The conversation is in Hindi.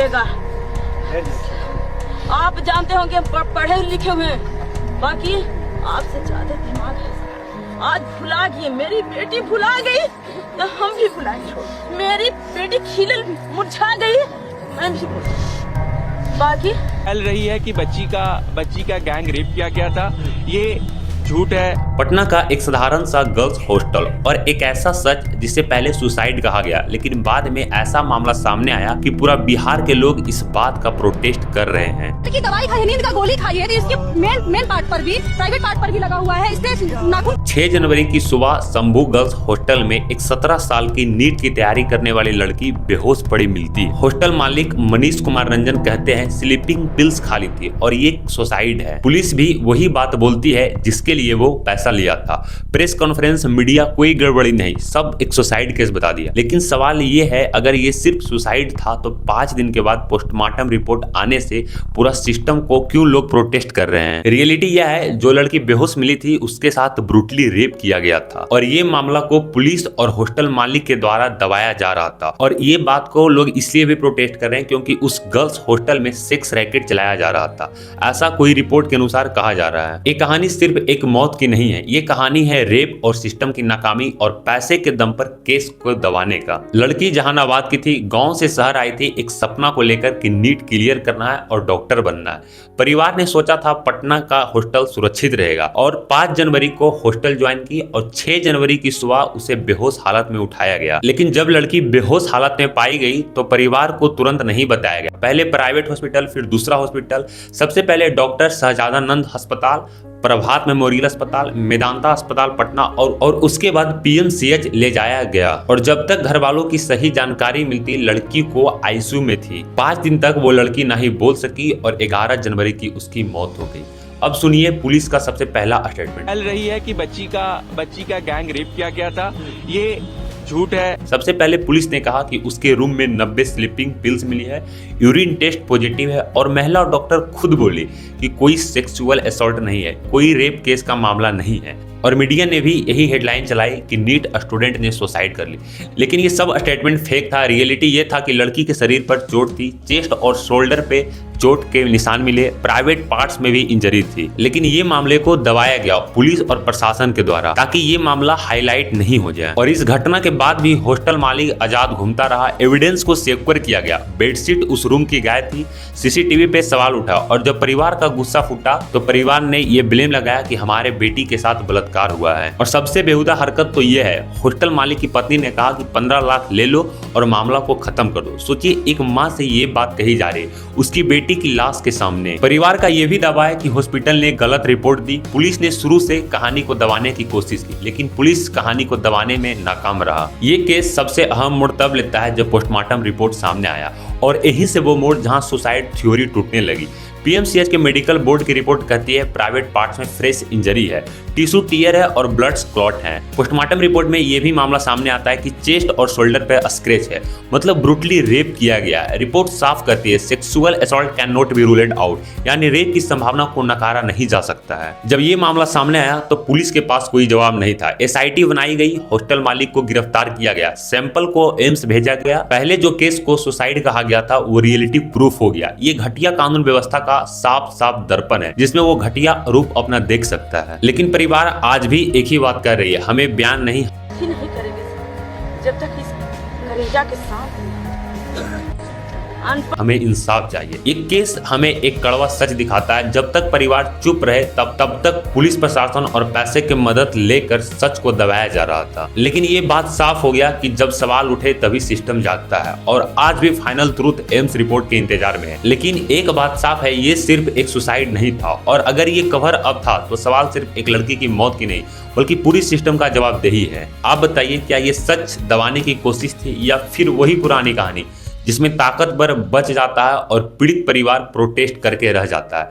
कीजिएगा। आप जानते होंगे पढ़े लिखे हुए हैं, बाकी आपसे ज्यादा दिमाग है। आज भुला गई, मेरी बेटी भुला गई तो हम भी भुलाएंगे। मेरी बेटी खिलल मुरझा गई, मैं भी बाकी फैल रही है कि बच्ची का गैंग रेप किया गया था, ये झूठ है। पटना का एक साधारण सा गर्ल्स हॉस्टल और एक ऐसा सच जिसे पहले सुसाइड कहा गया, लेकिन बाद में ऐसा मामला सामने आया कि पूरा बिहार के लोग इस बात का प्रोटेस्ट कर रहे हैं। की दवाई खाई, नींद का गोली खाई है, इसके मेन पार्ट पर भी, प्राइवेट पार्ट पर भी लगा हुआ है, इससे नाखून। 6 जनवरी की सुबह शंभू गर्ल्स हॉस्टल में एक 17 साल की नीट की तैयारी करने वाली लड़की बेहोश पड़ी मिलती। हॉस्टल मालिक मनीष कुमार रंजन कहते हैं स्लीपिंग पिल्स खा ली थी और ये सुसाइड है। पुलिस भी वही बात बोलती है जिसके लिए वो पैसा लिया था। प्रेस कॉन्फ्रेंस, मीडिया, कोई गड़बड़ी नहीं, सब एक सुसाइड केस बता दिया। लेकिन सवाल ये है, अगर ये सिर्फ सुसाइड था तो 5 दिन के बाद पोस्टमार्टम रिपोर्ट आने से पूरा सिस्टम को क्यों लोग प्रोटेस्ट कर रहे हैं? रियलिटी यह है, जो लड़की बेहोश मिली थी उसके साथ ब्रूटली रेप किया गया था और ये मामला को पुलिस और हॉस्टल मालिक के द्वारा दबाया जा रहा था। और ये बात को लोग इसलिए भी प्रोटेस्ट कर रहे हैं क्योंकि उस गर्ल्स हॉस्टल में सेक्स रैकेट चलाया जा रहा था, ऐसा कोई रिपोर्ट के अनुसार कहा जा रहा है। ये कहानी सिर्फ एक मौत की नहीं है, ये कहानी है रेप और सिस्टम की नाकामी और पैसे के दम पर केस को दबाने का। लड़की जहानाबाद की थी, गांव से शहर आई थी एक सपना को लेकर कि नीट क्लियर करना है और डॉक्टर बनना है। परिवार ने सोचा था पटना का हॉस्टल सुरक्षित रहेगा और 5 जनवरी को हॉस्टल ज्वाइन की और 6 जनवरी की सुबह उसे बेहोश हालत में उठाया गया। लेकिन जब लड़की बेहोश हालत में पाई गई तो परिवार को तुरंत नहीं बताया गया। पहले प्राइवेट हॉस्पिटल, फिर दूसरा हॉस्पिटल, सबसे पहले डॉक्टर शहजादानंद अस्पताल, प्रभात मेमोरियल अस्पताल, मेदांता अस्पताल पटना और उसके बाद पीएमसीएच ले जाया गया। और जब तक घर वालों की सही जानकारी मिलती, लड़की को आईसीयू में थी। 5 दिन तक वो लड़की ना ही बोल सकी और 11 जनवरी की उसकी मौत हो गई। अब सुनिए पुलिस का सबसे पहला स्टेटमेंट। फैल रही है कि बच्ची का गैंग रेप किया गया था, ये झूठ है। सबसे पहले पुलिस ने कहा कि उसके रूम में 90 स्लीपिंग पिल्स मिली है, यूरिन टेस्ट पॉजिटिव है और महिला डॉक्टर खुद बोली कि कोई सेक्सुअल असॉल्ट नहीं है, कोई रेप केस का मामला नहीं है। और मीडिया ने भी यही हेडलाइन चलाई कि नीट स्टूडेंट ने सुसाइड कर ली। लेकिन ये सब स्टेटमेंट फेक था। रियलिटी ये था कि लड़की के शरीर पर चोट थी, चेस्ट और शोल्डर पे चोट के निशान मिले, प्राइवेट पार्ट्स में भी इंजरी थी। लेकिन ये मामले को दबाया गया पुलिस और प्रशासन के द्वारा ताकि ये मामला हाईलाइट नहीं हो जाए। और इस घटना के बाद भी हॉस्टल मालिक आजाद घूमता रहा, एविडेंस को सिक्योर किया गया, बेडशीट उस रूम की गायब थी, सीसीटीवी पे सवाल उठा। और जब परिवार का गुस्सा फूटा तो परिवार ने ये ब्लेम लगाया कि हमारे बेटी के साथ बलात्कार हुआ है। और सबसे बेहुदा हरकत तो ये है, हॉस्टल मालिक की पत्नी ने कहा कि 15 लाख ले लो और मामला को खत्म कर दो। सोचिए, एक माँ से ये बात कही जा रही उसकी बेटी की लाश के सामने। परिवार का यह भी दावा है कि हॉस्पिटल ने गलत रिपोर्ट दी। पुलिस ने शुरू से कहानी को दबाने की कोशिश की, लेकिन पुलिस कहानी को दबाने में नाकाम रहा। ये केस सबसे अहम मोड़ तब लेता है जब पोस्टमार्टम रिपोर्ट सामने आया और यही से वो मोड़ जहां सुसाइड थ्योरी टूटने लगी। पीएमसीएच के मेडिकल बोर्ड की रिपोर्ट कहती है प्राइवेट पार्ट्स में फ्रेश इंजरी है, टिश्यू टीयर है और ब्लड क्लॉट है। पोस्टमार्टम रिपोर्ट में यह भी मामला सामने आता है कि चेस्ट और शोल्डर पे स्क्रैच है, मतलब ब्रूटली रेप किया गया है। रिपोर्ट साफ करती है sexual assault can not be ruled out, यानी रेप की संभावना को नकारा नहीं जा सकता है। जब ये मामला सामने आया तो पुलिस के पास कोई जवाब नहीं था। एसआईटी बनाई गई, हॉस्टल मालिक को गिरफ्तार किया गया, सैंपल को एम्स भेजा गया। पहले जो केस को सुसाइड कहा गया था वो रियलिटी प्रूफ हो गया। ये घटिया कानून व्यवस्था का साफ साफ दर्पण है जिसमें वो घटिया रूप अपना देख सकता है। लेकिन परिवार आज भी एक ही बात कर रही है, हमें बयान नहीं करेंगे जब तक इस कलेजा के साथ हमें इंसाफ चाहिए। ये केस हमें एक कड़वा सच दिखाता है, जब तक परिवार चुप रहे तब तक पुलिस प्रशासन और पैसे की मदद लेकर सच को दबाया जा रहा था। लेकिन ये बात साफ हो गया कि जब सवाल उठे तभी सिस्टम जागता है और आज भी फाइनल ट्रूथ एम्स रिपोर्ट के इंतजार में है। लेकिन एक बात साफ है, ये सिर्फ एक सुसाइड नहीं था और अगर ये कवर अप था तो सवाल सिर्फ एक लड़की की मौत की नहीं बल्कि पूरी सिस्टम का जवाबदेही है। आप बताइए, क्या ये सच दबाने की कोशिश थी या फिर वही पुरानी कहानी जिसमें ताकतवर बच जाता है और पीड़ित परिवार प्रोटेस्ट करके रह जाता है?